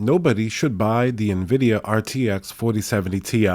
nobody should buy the Nvidia RTX 4070 Ti,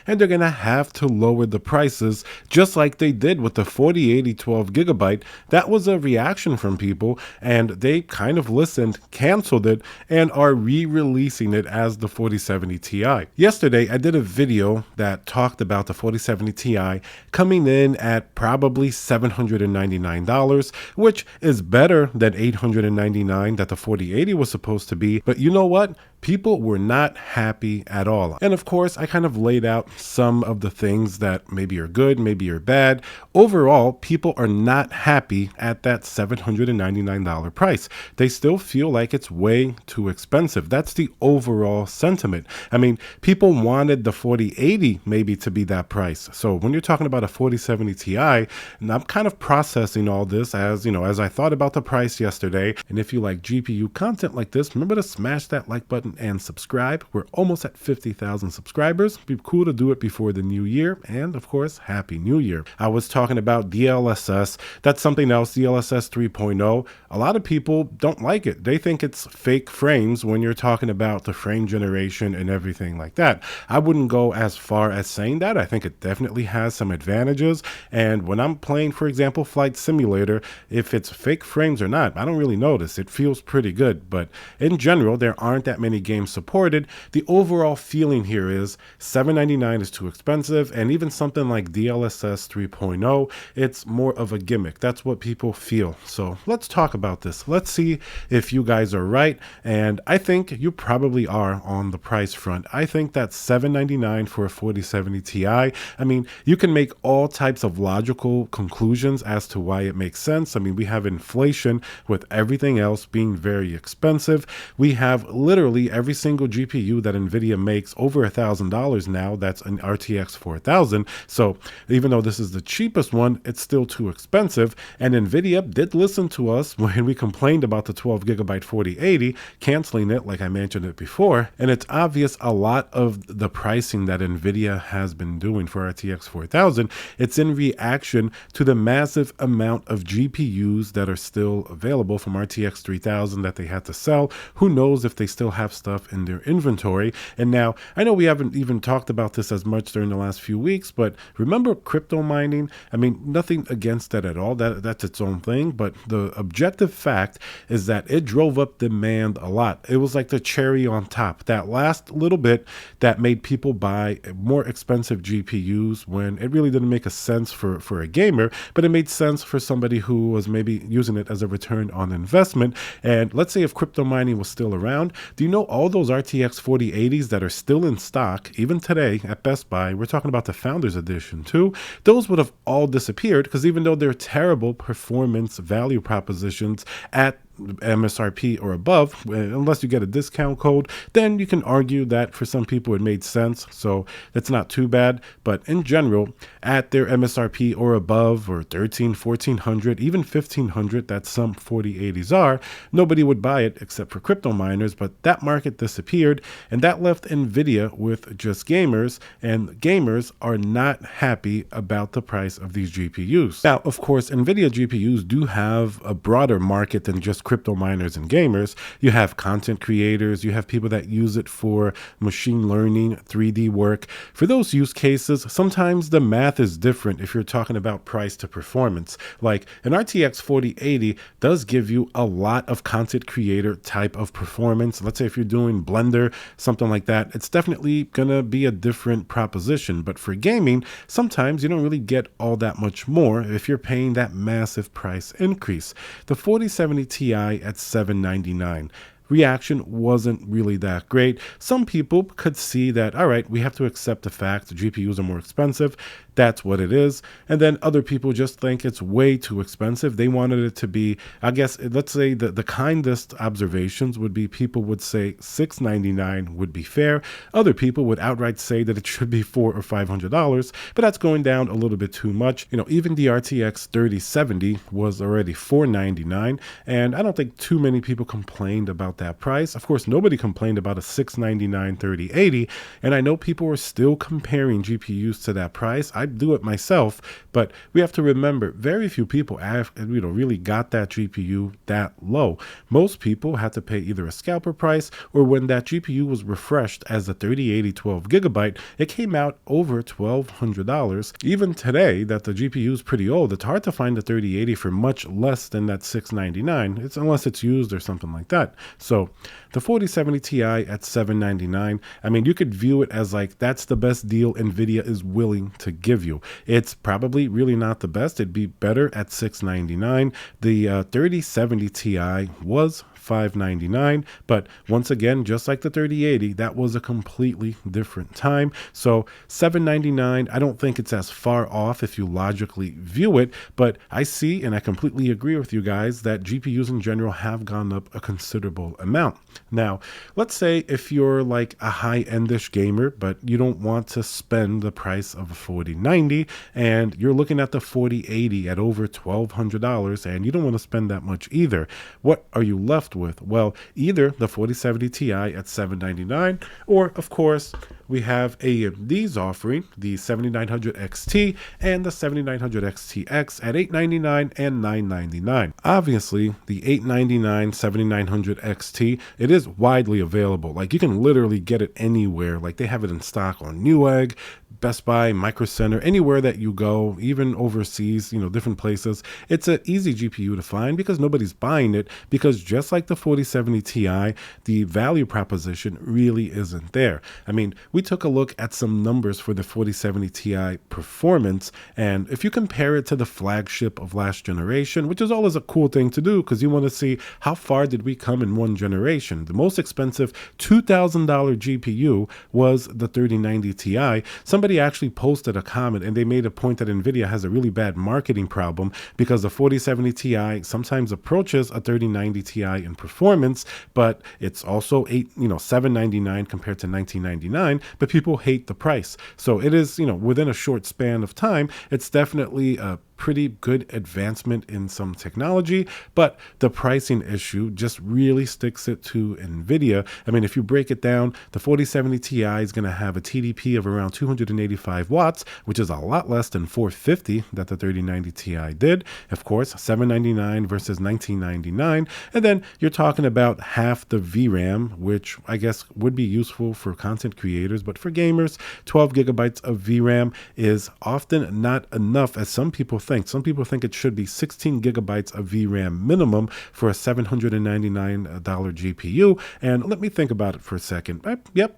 and they're going to have to lower the prices just like they did with the 4080 12GB. That was a reaction from people, and they kind of listened, canceled it, and are re-releasing it as the 4070 Ti. Yesterday, I did a video that talked about the 4070 Ti coming in at probably $799, which is better than $899 that the 4080 was supposed to be. But you know what? People were not happy at all. And of course, I kind of laid out some of the things that maybe are good, maybe are bad. Overall, people are not happy at that $799 price. They still feel like it's way too expensive. That's the overall sentiment. I mean, people wanted the 4080 maybe to be that price. So when you're talking about a 4070 Ti, and I'm kind of processing all this as I thought about the price yesterday. And if you like GPU content like this, remember to smash that like button and subscribe. We're almost at 50,000 subscribers. It'd be cool to do it before the new year. And of course, Happy New Year. I was talking about DLSS. That's something else, DLSS 3.0. A lot of people don't like it. They think it's fake frames when you're talking about the frame generation and everything like that. I wouldn't go as far as saying that. I think it definitely has some advantages. And when I'm playing, for example, Flight Simulator, if it's fake frames or not, I don't really notice. It feels pretty good. But in general, there aren't that many games supported. The overall feeling here is $799 is too expensive, and even something like DLSS 3.0, it's more of a gimmick. That's what people feel. So let's talk about this. Let's see if you guys are right, and I think you probably are on the price front. I think that $799 for a 4070 Ti, I mean, you can make all types of logical conclusions as to why it makes sense. I mean, we have inflation with everything else being very expensive. We have literally every single GPU that Nvidia makes over $1,000 now. That's an RTX 4000. So even though this is the cheapest one, it's still too expensive. And Nvidia did listen to us when we complained about the 12GB 4080, canceling it like I mentioned it before. And it's obvious a lot of the pricing that Nvidia has been doing for RTX 4000, it's in reaction to the massive amount of GPUs that are still available from RTX 3000 that they had to sell. Who knows if they still have stuff in their inventory. And now I know we haven't even talked about this as much during the last few weeks, but remember crypto mining? I mean, nothing against that at all. That's its own thing. But the objective fact is that it drove up demand a lot. It was like the cherry on top, that last little bit that made people buy more expensive GPUs when it really didn't make a sense for a gamer, but it made sense for somebody who was maybe using it as a return on investment. And let's say if crypto mining was still around, do you know all those RTX 4080s that are still in stock, even today at Best Buy, we're talking about the Founders Edition too, those would have all disappeared because even though they're terrible performance value propositions at MSRP or above, unless you get a discount code, then you can argue that for some people it made sense. So that's not too bad. But in general, at their MSRP or above, or 13, 1400, even 1500, that some 4080s are, nobody would buy it except for crypto miners. But that market disappeared, and that left Nvidia with just gamers, and gamers are not happy about the price of these GPUs. Now, of course, Nvidia GPUs do have a broader market than just crypto miners and gamers. You have content creators, you have people that use it for machine learning, 3D work. For those use cases, sometimes the math is different if you're talking about price to performance. Like an RTX 4080 does give you a lot of content creator type of performance. Let's say if you're doing Blender, something like that, it's definitely gonna be a different proposition. But for gaming, sometimes you don't really get all that much more if you're paying that massive price increase. The 4070 Ti at $799. Reaction wasn't really that great. Some people could see that, all right, we have to accept the fact that GPUs are more expensive. That's what it is. And then other people just think it's way too expensive. They wanted it to be, I guess, let's say the kindest observations would be people would say $699 would be fair. Other people would outright say that it should be $400 or $500, but that's going down a little bit too much. You know, even the RTX 3070 was already $499, and I don't think too many people complained about about that price. Of course, nobody complained about a $699 3080, and I know people are still comparing GPUs to that price. I do it myself, but we have to remember very few people have, really got that GPU that low. Most people had to pay either a scalper price, or when that GPU was refreshed as a 3080 12GB, it came out over $1,200. Even today that the GPU is pretty old, it's hard to find a 3080 for much less than that $699. It's unless it's used or something like that. So the 4070 Ti at $799, I mean, you could view it as like that's the best deal Nvidia is willing to give you. It's probably really not the best. It'd be better at $699. The 3070 Ti was $599, but once again, just like the 3080, that was a completely different time. So $799, I don't think it's as far off if you logically view it, but I see, and I completely agree with you guys, that GPUs in general have gone up a considerable amount. Now, let's say if you're like a high-endish gamer, but you don't want to spend the price of a 4090, and you're looking at the 4080 at over $1,200, and you don't want to spend that much either. What are you left with? Well, either the 4070 Ti at $799, or of course, we have AMD's offering the 7900 XT and the 7900 XTX at $899 and $999. Obviously, the $899 7900 XT, it is widely available. Like, you can literally get it anywhere. Like, they have it in stock on Newegg, Best Buy, Micro Center, anywhere that you go, even overseas, different places. It's an easy GPU to find because nobody's buying it, because just like the 4070 Ti, the value proposition really isn't there. I mean, we took a look at some numbers for the 4070 Ti performance, and if you compare it to the flagship of last generation, which is always a cool thing to do because you want to see how far did we come in one generation. The most expensive $2,000 GPU was the 3090 Ti. Somebody actually posted a comment and they made a point that Nvidia has a really bad marketing problem because the 4070 Ti sometimes approaches a 3090 Ti in performance, but it's also $799 compared to $1999, but people hate the price. So it is, within a short span of time, it's definitely a pretty good advancement in some technology, but the pricing issue just really sticks it to Nvidia. I mean, if you break it down, the 4070 Ti is going to have a TDP of around 285 watts, which is a lot less than 450 that the 3090 Ti did. Of course, $799 versus $1999. And then you're talking about half the VRAM, which I guess would be useful for content creators, but for gamers, 12 gigabytes of VRAM is often not enough, as some people think. Some people think it should be 16 gigabytes of VRAM minimum for a $799 GPU. And let me think about it for a second. I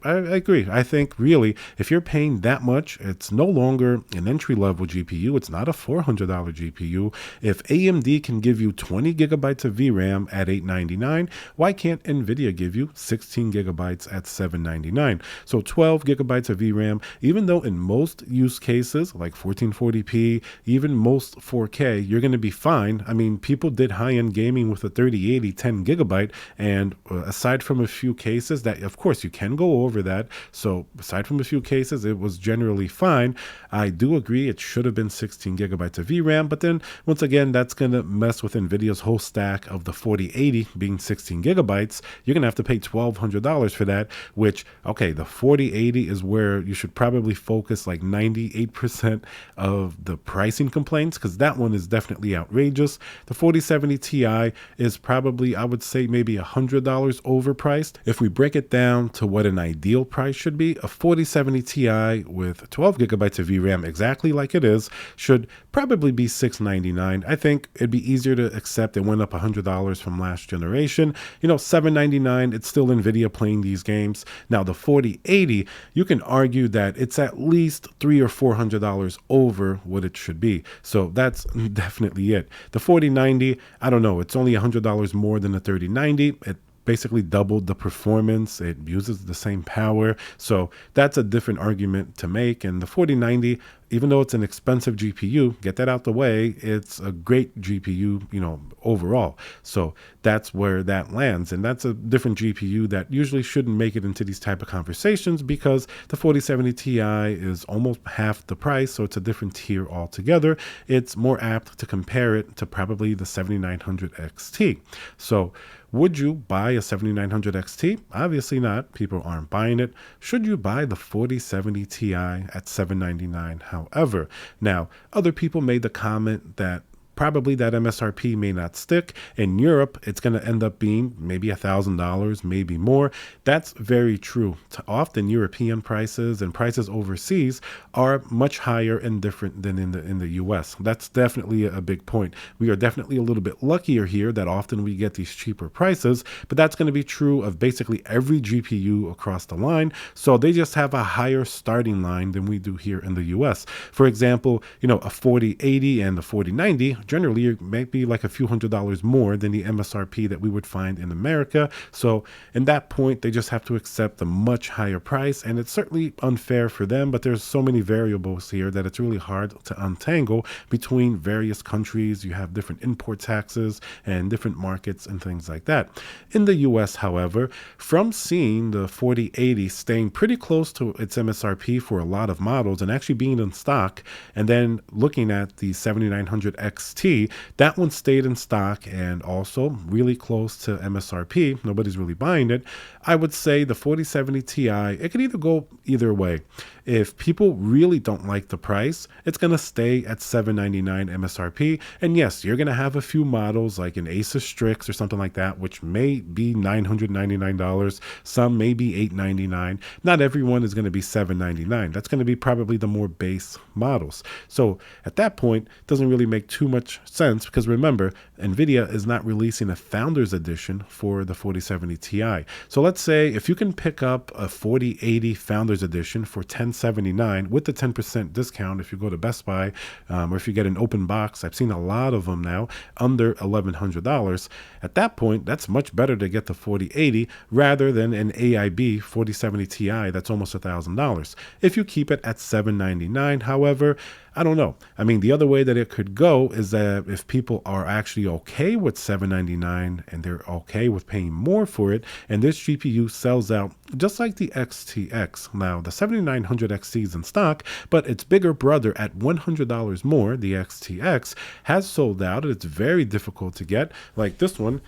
agree. I think really, if you're paying that much, it's no longer an entry-level GPU. It's not a $400 GPU. If AMD can give you 20 gigabytes of VRAM at $899, why can't Nvidia give you 16 gigabytes at $799? So 12 gigabytes of VRAM, even though in most use cases, like 1440p, even most 4K, you're going to be fine. I mean, people did high-end gaming with a 3080 10 gigabyte, and aside from a few cases that, of course, you can go over that. So aside from a few cases, it was generally fine. I do agree it should have been 16 gigabytes of VRAM, but then once again, that's going to mess with Nvidia's whole stack of the 4080 being 16 gigabytes. You're going to have to pay $1,200 for that, which, okay, the 4080 is where you should probably focus like 98% of the pricing complaints, because that one is definitely outrageous. The 4070 Ti is probably, I would say, maybe $100 overpriced. If we break it down to what an ideal price should be, a 4070 Ti with 12 gigabytes of VRAM, exactly like it is, should probably be $699. I think it'd be easier to accept. It went up $100 from last generation. $799, it's still Nvidia playing these games. Now, the 4080, you can argue that it's at least $300 or $400 over what it should be. So that's definitely it. The 4090, I don't know, it's only $100 more than the 3090. It basically doubled the performance. It uses the same power. So that's a different argument to make. And the 4090, even though it's an expensive GPU, get that out the way, it's a great GPU, overall. So that's where that lands. And that's a different GPU that usually shouldn't make it into these type of conversations because the 4070 Ti is almost half the price. So it's a different tier altogether. It's more apt to compare it to probably the 7900 XT. So would you buy a 7900 XT? Obviously not. People aren't buying it. Should you buy the 4070 Ti at $799? However, now other people made the comment that probably that MSRP may not stick. In Europe, it's going to end up being maybe $1,000, maybe more. That's very true. Often European prices and prices overseas are much higher and different than in the US. That's definitely a big point. We are definitely a little bit luckier here that often we get these cheaper prices, but that's going to be true of basically every GPU across the line. So they just have a higher starting line than we do here in the US. For example, a 4080 and the 4090 generally it might be like a few $100s more than the MSRP that we would find in America. So in that point, they just have to accept a much higher price, and it's certainly unfair for them, but there's so many variables here that it's really hard to untangle between various countries. You have different import taxes and different markets and things like that. In the US, however, from seeing the 4080 staying pretty close to its MSRP for a lot of models and actually being in stock, and then looking at the 7900 XT, that one stayed in stock and also really close to MSRP. Nobody's really buying it. I would say the 4070 Ti, it could either go either way. If people really don't like the price, it's going to stay at $799 MSRP. And yes, you're going to have a few models like an Asus Strix or something like that, which may be $999. Some may be $899. Not everyone is going to be $799. That's going to be probably the more base models. So at that point, it doesn't really make too much sense because remember, Nvidia is not releasing a Founders Edition for the 4070 Ti. So let's say if you can pick up a 4080 Founders Edition for $1079 with the 10% discount if you go to Best Buy or if you get an open box, I've seen a lot of them now under $1,100. At that point, that's much better to get the 4080 rather than an AIB 4070 Ti that's almost $1,000. If you keep it at $799, however, I don't know. I mean, the other way that it could go is that if people are actually okay with $799 and they're okay with paying more for it, and this GPU sells out just like the XTX. Now, the 7900 XT is in stock, but its bigger brother at $100 more, the XTX, has sold out. It's very difficult to get. Like this one,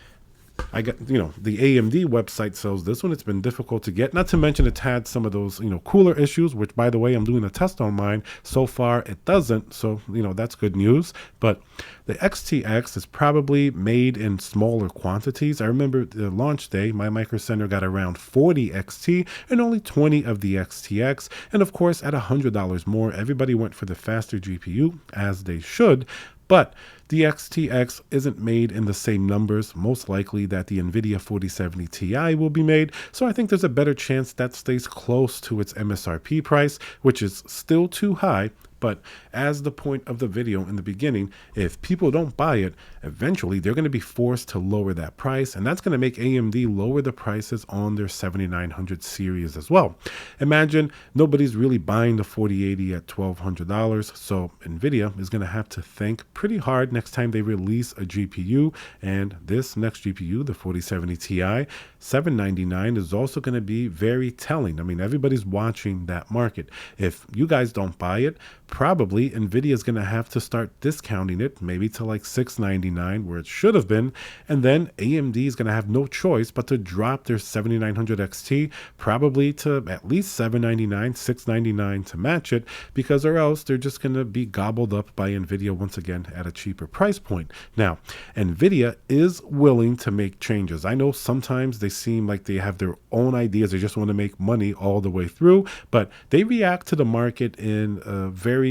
I got, the AMD website sells this one. It's been difficult to get, not to mention it's had some of those, cooler issues, which by the way, I'm doing a test on mine. So far it doesn't. So, that's good news. But the XTX is probably made in smaller quantities. I remember the launch day, my Micro Center got around 40 XT and only 20 of the XTX. And of course, at $100 more, everybody went for the faster GPU as they should. But the XTX isn't made in the same numbers, most likely that the Nvidia 4070 Ti will be made, so I think there's a better chance that stays close to its MSRP price, which is still too high. But as the point of the video in the beginning, if people don't buy it, eventually they're going to be forced to lower that price, and that's going to make AMD lower the prices on their 7900 series as well. Imagine nobody's really buying the 4080 at $1,200, so Nvidia is going to have to think pretty hard next time they release a GPU, and this next GPU, the 4070 Ti, $799 is also going to be very telling. I mean, everybody's watching that market. If you guys don't buy it, probably Nvidia is going to have to start discounting it, maybe to like $699 where it should have been, and then AMD is going to have no choice but to drop their 7900 XT probably to at least $799, $699 to match it, because or else they're just going to be gobbled up by Nvidia once again at a cheaper price point. Now, Nvidia is willing to make changes. I know sometimes they seem like they have their own ideas, they just want to make money all the way through, but they react to the market in a very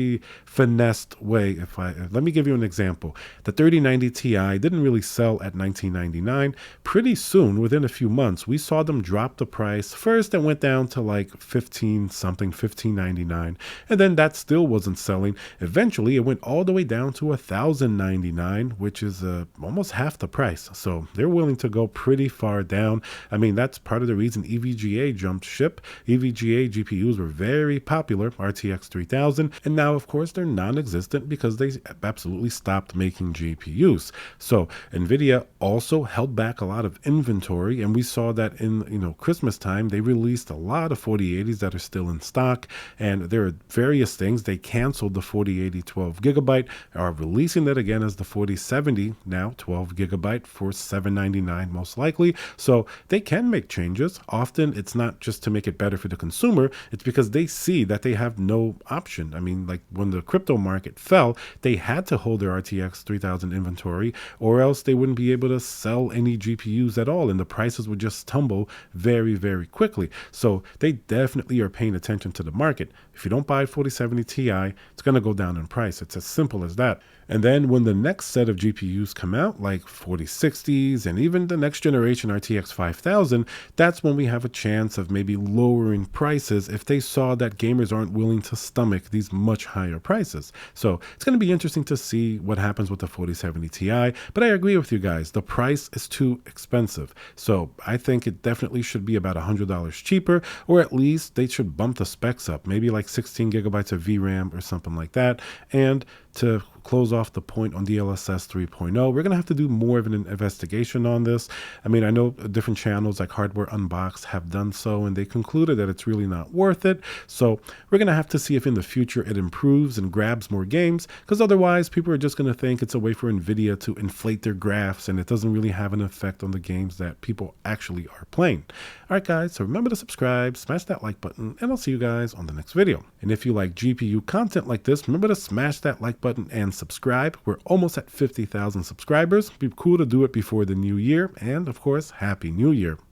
finessed way. Let me give you an example. The 3090 Ti didn't really sell at $1999. Pretty soon, within a few months, we saw them drop the price. First, it went down to like $15.99, and then that still wasn't selling. Eventually, it went all the way down to $1,099, which is almost half the price. So they're willing to go pretty far down. I mean, that's part of the reason EVGA jumped ship. EVGA GPUs were very popular, RTX 3000, and now, of course, they're non-existent because they absolutely stopped making GPUs. So Nvidia also held back a lot of inventory, and we saw that in Christmas time they released a lot of 4080s that are still in stock, and there are various things. They canceled the 4080 12 gigabyte, are releasing that again as the 4070 now 12 gigabyte for $799 most likely. So they can make changes. Often it's not just to make it better for the consumer, it's because they see that they have no option. I mean, like when the crypto market fell, they had to hold their RTX 3000 inventory, or else they wouldn't be able to sell any GPUs at all, and the prices would just tumble very, very quickly. So they definitely are paying attention to the market. If you don't buy 4070 Ti, it's going to go down in price. It's as simple as that. And then when the next set of GPUs come out, like 4060s and even the next generation RTX 5000, that's when we have a chance of maybe lowering prices if they saw that gamers aren't willing to stomach these much higher prices. So it's going to be interesting to see what happens with the 4070 Ti, but I agree with you guys. The price is too expensive. So I think it definitely should be about $100 cheaper, or at least they should bump the specs up, maybe like 16 gigabytes of VRAM or something like that. And to close off the point on DLSS 3.0, we're going to have to do more of an investigation on this. I mean, I know different channels like Hardware Unboxed have done so, and they concluded that it's really not worth it. So we're going to have to see if in the future it improves and grabs more games, because otherwise people are just going to think it's a way for Nvidia to inflate their graphs, and it doesn't really have an effect on the games that people actually are playing. All right, guys, so remember to subscribe, smash that like button, and I'll see you guys on the next video. And if you like GPU content like this, remember to smash that like button and subscribe. We're almost at 50,000 subscribers. It'd be cool to do it before the new year. And of course, Happy New Year.